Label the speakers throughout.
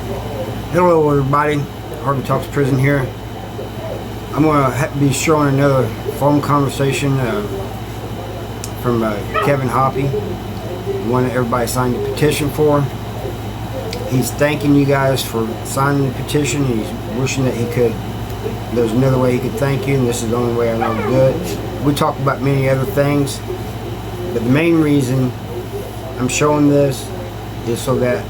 Speaker 1: Hello, everybody. Harvey Talks Prison here. I'm going to be showing another phone conversation from Kevin Hoppy, the one that everybody signed the petition for. He's thanking you guys for signing the petition. He's wishing that he could. There's another way he could thank you, and this is the only way I know to do it. We talk about many other things, but the main reason I'm showing this is so that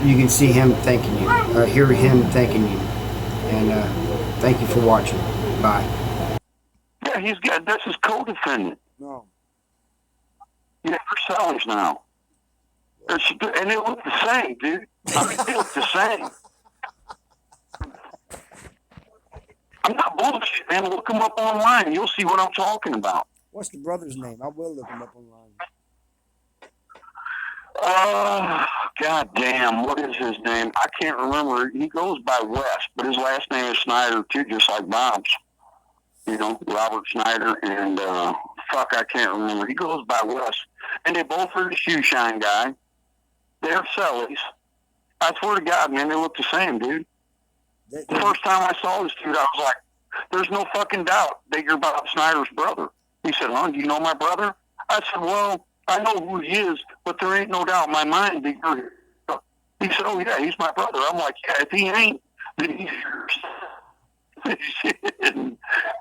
Speaker 1: you can see him thanking you, hear him thanking you, and thank you for watching. Bye.
Speaker 2: Yeah, he's got, that's his co-defendant.
Speaker 1: No.
Speaker 2: Yeah, they're sellers now. And they look the same, dude. I mean, they look the same. I'm not bullshit, man. Look them up online. You'll see what I'm talking about.
Speaker 1: What's the brother's name? I will look him up online.
Speaker 2: God damn, what is his name? I can't remember. He goes by West, but his last name is Snyder, too, just like Bob's. You know, Robert Snyder, and, I can't remember. He goes by West. And they both are the shoe shine guy. They're sellies. I swear to God, man, they look the same, dude. The first time I saw this dude, I was like, there's no fucking doubt that you're Bob Snyder's brother. He said, do you know my brother? I said, well, I know who he is, but there ain't no doubt in my mind that you're... He said, oh, yeah, he's my brother. I'm like, yeah, if he ain't, then he's yours.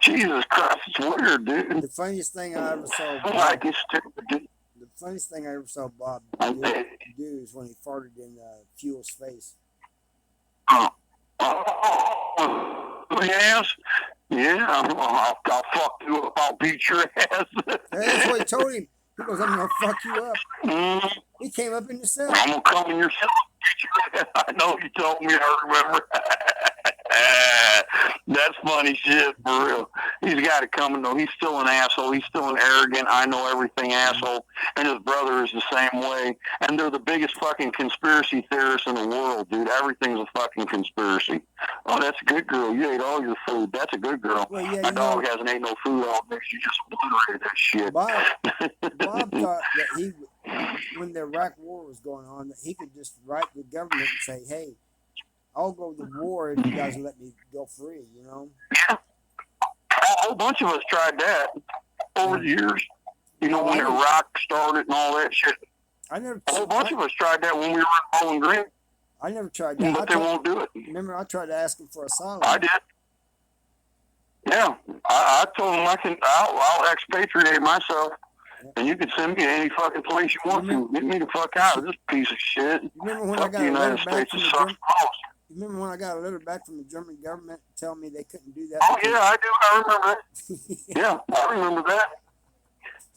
Speaker 2: Jesus Christ, it's weird, dude.
Speaker 1: The funniest thing I ever saw Bob,
Speaker 2: like, it's stupid, dude.
Speaker 1: The funniest thing I ever saw Bob do is when he farted in Fuel's face.
Speaker 2: Yes. Yeah, I'll fuck you up. I'll beat your ass.
Speaker 1: That's what he told him. He goes, I'm going to fuck you up. He came up in the cell.
Speaker 2: I'm going to come in your cell. I know you told me, I remember. That's funny shit, for real. He's got it coming, though. He's still an asshole. He's still an arrogant, I know everything asshole. And his brother is the same way. And they're the biggest fucking conspiracy theorists in the world, dude. Everything's a fucking conspiracy. Oh, that's a good girl. You ate all your food. That's a good girl.
Speaker 1: Well, yeah,
Speaker 2: my dog hasn't ate no food all day. She just obliterated that shit.
Speaker 1: Bob thought that when the Iraq War was going on, that he could just write the government and say, hey, I'll go to war if you guys let me go free, you know?
Speaker 2: Yeah. A whole bunch of us tried that over the years. You know, when Iraq started and all that shit. A whole bunch of us tried that when we were in Bowling Green.
Speaker 1: I never tried that.
Speaker 2: But they won't do it.
Speaker 1: Remember, I tried to ask him for asylum.
Speaker 2: I did. Yeah. I told him I'll expatriate myself. And you can send me to any fucking place you want to. Get me the fuck out of this piece of shit.
Speaker 1: You remember when I got a letter back from the German? You remember when I got a letter back from the German government telling me they couldn't do that?
Speaker 2: Oh yeah, I do. I remember that. Yeah, I remember that.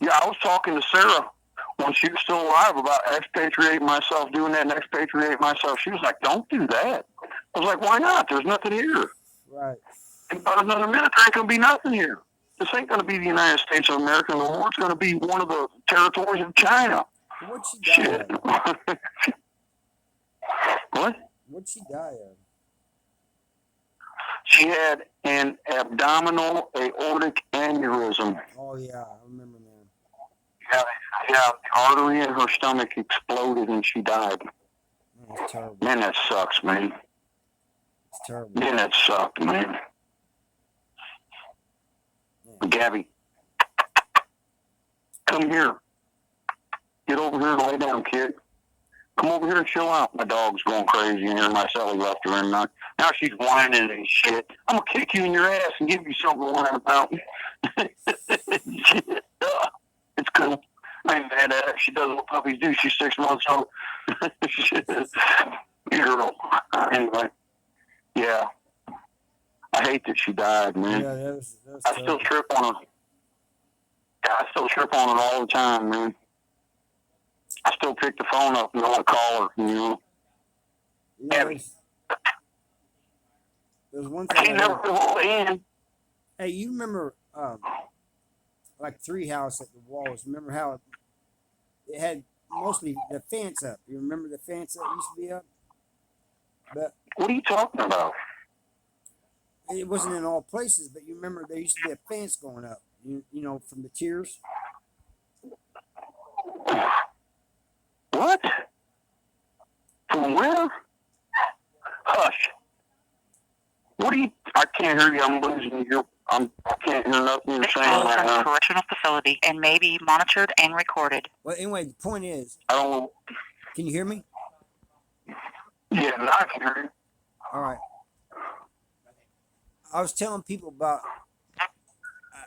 Speaker 2: Yeah, I was talking to Sarah when she was still alive about expatriating myself, doing that and expatriating myself. She was like, "Don't do that." I was like, "Why not? There's nothing here."
Speaker 1: Right.
Speaker 2: In about another minute, there ain't gonna be nothing here. This ain't going to be the United States of America no more. It's going to be one of the territories of China.
Speaker 1: What'd she die of?
Speaker 2: What?
Speaker 1: What'd she die of?
Speaker 2: She had an abdominal aortic aneurysm.
Speaker 1: Oh, yeah. I remember now.
Speaker 2: Yeah. The artery in her stomach exploded and she died.
Speaker 1: That's terrible.
Speaker 2: Man, that sucks, man.
Speaker 1: It's terrible.
Speaker 2: Man, that sucked, man. Gabby, come here. Get over here and lay down, kid. Come over here and chill out. My dog's going crazy in here. My Sally left her in. Now she's whining and shit. I'm going to kick you in your ass and give you something to whine about. Shit. It's cool. I ain't mad at her. She does what puppies do. She's 6 months old. Girl. Anyway. Yeah. I hate that she died, man.
Speaker 1: Yeah, that was
Speaker 2: I still trip on her. Yeah, I still trip on it all the time, man. I still pick the phone up and I want to call her, you know.
Speaker 1: There's one thing.
Speaker 2: She never hold in.
Speaker 1: Hey, you remember, like Three House at the Walls? Remember how it had mostly the fence up? You remember the fence that used to be up? But
Speaker 2: what are you talking about?
Speaker 1: It wasn't in all places, but you remember there used to be a fence going up, you know, from the tiers.
Speaker 2: What? From where? Hush. What do you? I can't hear you. I'm losing you. I can't hear nothing you're saying right now.
Speaker 3: Correctional facility and may be monitored and recorded.
Speaker 1: Well, anyway, the point is,
Speaker 2: I don't know.
Speaker 1: can you hear me?
Speaker 2: Yeah, now I can hear you.
Speaker 1: All right. I was telling people about.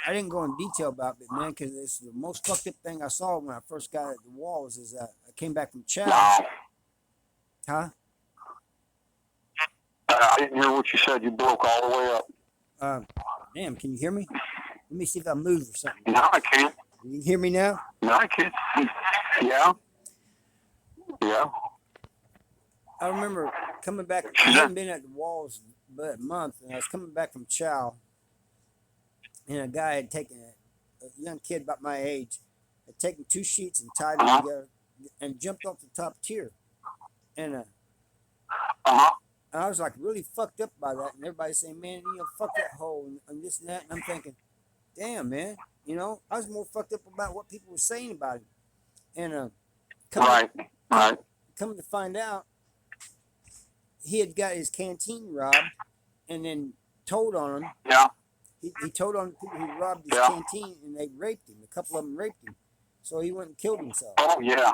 Speaker 1: I didn't go in detail about it, man, because it's the most fucked up thing I saw when I first got at the walls. Is I came back from Chow.
Speaker 2: Wow.
Speaker 1: Huh?
Speaker 2: I didn't hear what you said. You broke all the way up.
Speaker 1: Damn, can you hear me? Let me see if I move or something.
Speaker 2: Now I can.
Speaker 1: You can hear me now?
Speaker 2: Now I can. Yeah. Yeah.
Speaker 1: I remember coming back. I hadn't been at the walls but a month, and I was coming back from Chow, and a guy had taken a young kid about my age, had taken 2 sheets and tied them together, and jumped off the top tier, and I was like really fucked up by that, and everybody's saying, "Man, fuck that hole," and this and that, and I'm thinking, "Damn, man, I was more fucked up about what people were saying about it," and coming to find out, he had got his canteen robbed, and then told on him.
Speaker 2: Yeah.
Speaker 1: He told on the people who robbed his canteen, and they raped him. A couple of them raped him, so he went and killed himself.
Speaker 2: Oh yeah.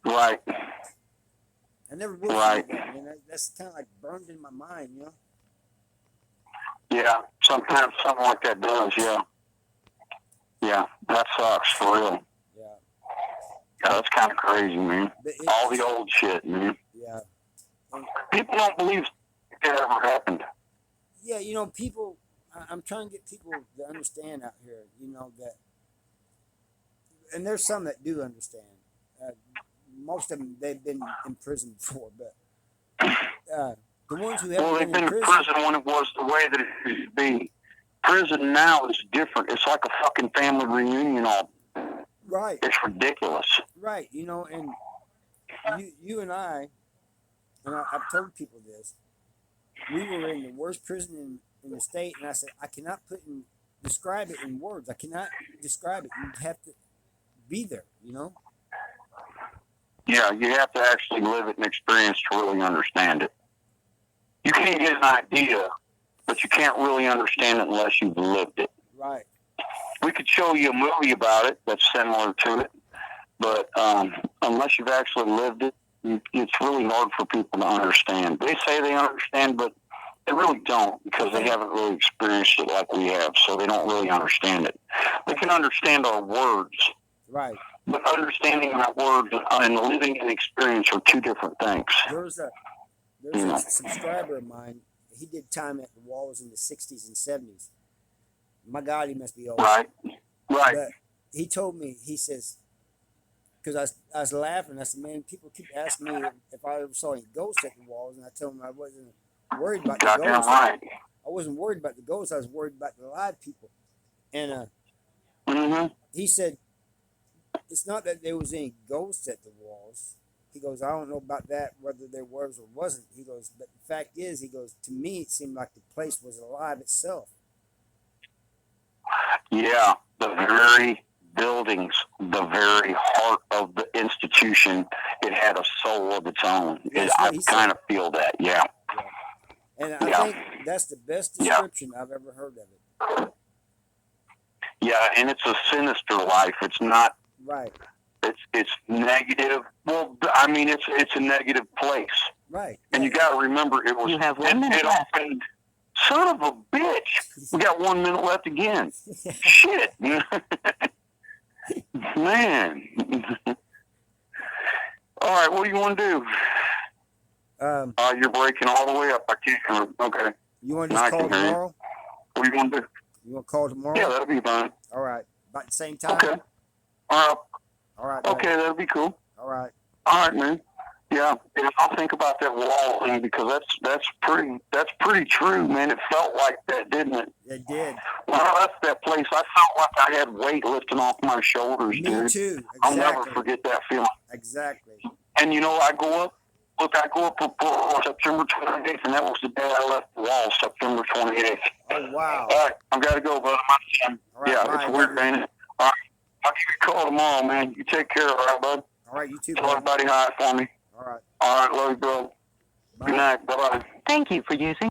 Speaker 2: Right.
Speaker 1: I never really that, man. That's kind of like burned in my mind,
Speaker 2: Yeah, sometimes something like that does, yeah. Yeah, that sucks, for real.
Speaker 1: Yeah.
Speaker 2: Yeah, that's kind of crazy, man. All the old shit, man.
Speaker 1: Yeah.
Speaker 2: People don't believe it ever happened.
Speaker 1: Yeah, people, I'm trying to get people to understand out here, that, and there's some that do understand. Most of them, they've been in prison before, but the ones who haven't
Speaker 2: they've been in prison when it was the way that it used to be. Prison now is different. It's like a fucking family reunion.
Speaker 1: Right.
Speaker 2: It's ridiculous.
Speaker 1: Right. And you and I've told people this. We were in the worst prison in the state, and I said I cannot describe it in words. I cannot describe it. You have to be there.
Speaker 2: Yeah, you have to actually live it and experience to really understand it. You can get an idea, but you can't really understand it unless you've lived it.
Speaker 1: Right.
Speaker 2: We could show you a movie about it that's similar to it, but unless you've actually lived it, it's really hard for people to understand. They say they understand, but they really don't, because they haven't really experienced it like we have, so they don't really understand it. They can understand our words.
Speaker 1: Right.
Speaker 2: But understanding our words and living an experience are two different things.
Speaker 1: There's a subscriber of mine. He did time at the walls in the 60s and 70s. My God, he must be old.
Speaker 2: Right.
Speaker 1: But he told me, he says, because I was laughing. I said, man, people keep asking me if I ever saw any ghosts at the walls, and I told them I wasn't worried about the ghosts.
Speaker 2: Right.
Speaker 1: I wasn't worried about the ghosts. I was worried about the live people. And he said, it's not that there was any ghosts at the walls. He goes, I don't know about that, whether there was or wasn't. He goes, but the fact is, he goes, to me, it seemed like the place was alive itself.
Speaker 2: Yeah, the very buildings, the very heart of the institution, it had a soul of its own. I kind of feel that, yeah.
Speaker 1: And I think that's the best description I've ever heard of it.
Speaker 2: Yeah, and it's a sinister life. It's not.
Speaker 1: Right.
Speaker 2: It's negative. Well, I mean, it's a negative place.
Speaker 1: Right.
Speaker 2: And you got to remember, it was.
Speaker 3: You have 1 minute left.
Speaker 2: Son of a bitch! We got 1 minute left again. Shit, man. All right, what do you want to do? You're breaking all the way up. I can't. Okay.
Speaker 1: You want to just call tomorrow?
Speaker 2: What do you want to do?
Speaker 1: You want to call tomorrow?
Speaker 2: Yeah, that'll be fine.
Speaker 1: All right. About the same time?
Speaker 2: Okay. All right.
Speaker 1: All right.
Speaker 2: Okay, that'll be cool.
Speaker 1: All right.
Speaker 2: All right, man. Yeah, I'll think about that wall thing, because that's pretty true, man. It felt like that, didn't it?
Speaker 1: It did.
Speaker 2: When I left that place, I felt like I had weight lifting off my shoulders, dude.
Speaker 1: Me too. Exactly.
Speaker 2: I'll never forget that feeling.
Speaker 1: Exactly.
Speaker 2: And I go up for September 28th, and that was the day I left the wall, September 28th.
Speaker 1: Oh, wow.
Speaker 2: All right, I've got to go, brother.
Speaker 1: All right,
Speaker 2: yeah, it's weird, ain't it? All right, I'll give you a call tomorrow, man. You take care, all right, bud?
Speaker 1: All right, you too,
Speaker 2: Tell
Speaker 1: bro.
Speaker 2: everybody hi for me.
Speaker 1: All right.
Speaker 2: All right, love you, bro.
Speaker 1: Bye.
Speaker 2: Good night. Bye-bye.
Speaker 3: Thank you for using